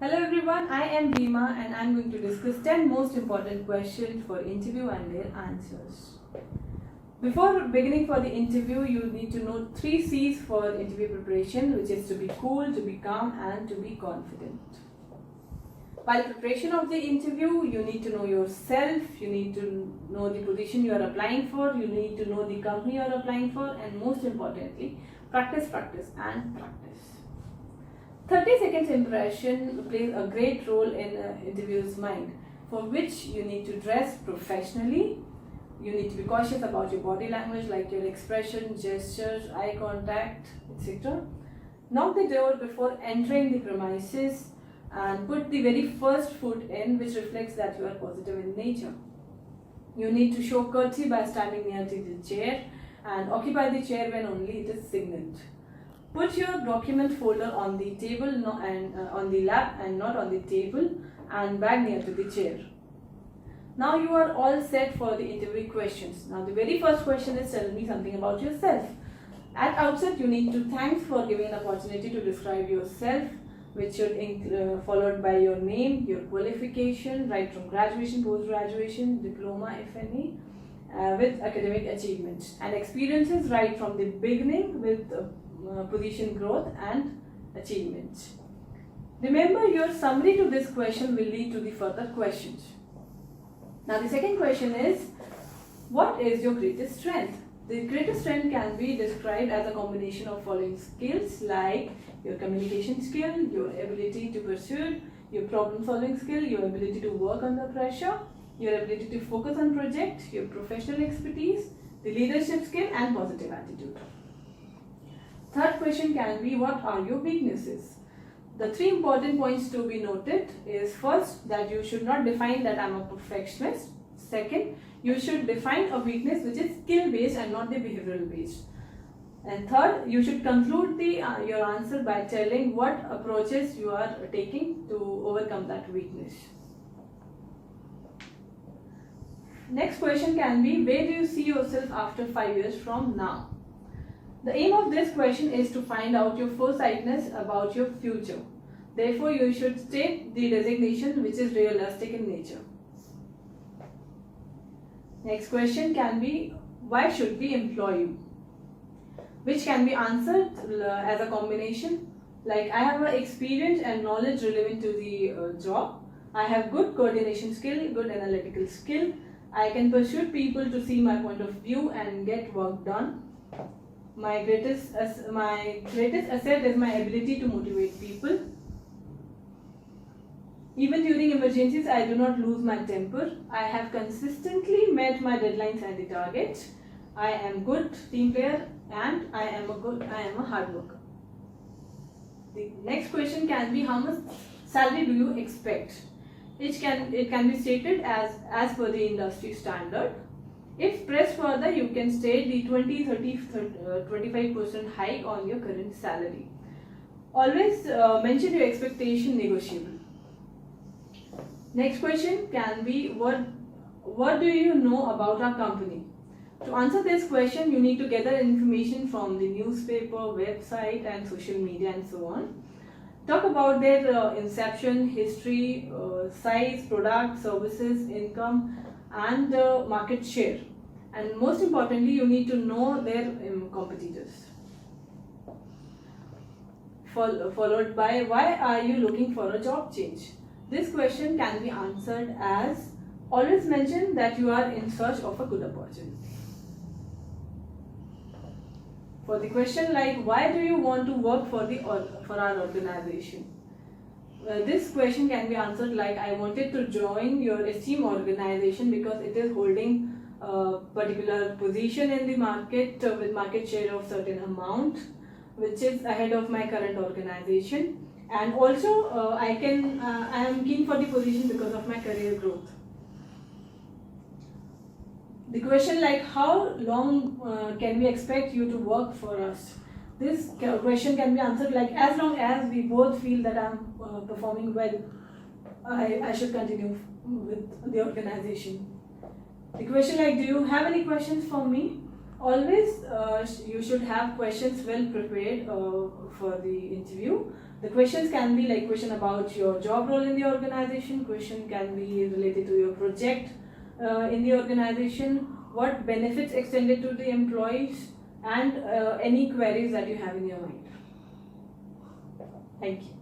Hello everyone, I am Bhima and I am going to discuss 10 most important questions for interview and their answers. Before beginning for the interview, you need to know 3 C's for interview preparation, which is to be cool, to be calm and to be confident. While preparation of the interview, you need to know yourself, you need to know the position you are applying for, you need to know the company you are applying for, and most importantly, practice and practice. 30 seconds impression plays a great role in an interviewer's mind, for which you need to dress professionally. You need to be cautious about your body language, like your expression, gestures, eye contact, etc. Knock the door before entering the premises and put the very first foot in, which reflects that you are positive in nature. You need to show courtesy by standing near to the chair and occupy the chair when only it is signaled. Put your document folder on the table and on the lap and not on the table, and bag near to the chair. Now you are all set for the interview questions. Now the very first question is, tell me something about yourself. At outset, you need to thank for giving an opportunity to describe yourself, which should followed by your name, your qualification, right from graduation, post-graduation, diploma if any, with academic achievements, and experiences right from the beginning with position growth and achievements. Remember, your summary to this question will lead to the further questions. Now the second question is, what is your greatest strength? The greatest strength can be described as a combination of following skills, like your communication skill, your ability to pursue, your problem solving skill, your ability to work under pressure, your ability to focus on project, your professional expertise, the leadership skill and positive attitude. Third question can be, what are your weaknesses? The 3 important points to be noted is, first, that you should not define that I am a perfectionist. Second, you should define a weakness which is skill based and not the behavioral based. And third, you should conclude your answer by telling what approaches you are taking to overcome that weakness. Next question can be, where do you see yourself after 5 years from now? The aim of this question is to find out your foresightedness about your future. Therefore, you should state the designation which is realistic in nature. Next question can be, why should we employ you? Which can be answered as a combination, like I have experience and knowledge relevant to the job. I have good coordination skill, good analytical skill. I can persuade people to see my point of view and get work done. My greatest asset is my ability to motivate people. Even during emergencies, I do not lose my temper. I have consistently met my deadlines and the targets. I am good team player and I am a hard worker. The next question can be, how much salary do you expect? It can be stated as per the industry standard. If pressed further, you can state the 20, 30, 25% hike on your current salary. Always mention your expectation negotiable. Next question can be, what do you know about our company? To answer this question, you need to gather information from the newspaper, website and social media and so on. Talk about their inception, history, size, product, services, income and market share. And most importantly, you need to know their competitors. Followed by, why are you looking for a job change? This question can be answered as, always mention that you are in search of a good opportunity. For the question like, why do you want to work for our organization? This question can be answered like, I wanted to join your esteemed organization because it is holding a particular position in the market with market share of certain amount, which is ahead of my current organization, and also I am keen for the position because of my career growth. The question like, how long can we expect you to work for us? This question can be answered like, as long as we both feel that I am performing well, I should continue with the organization. The question like, do you have any questions for me? Always you should have questions well prepared for the interview. The questions can be like question about your job role in the organization, question can be related to your project in the organization, what benefits extended to the employees, and any queries that you have in your mind. Thank you.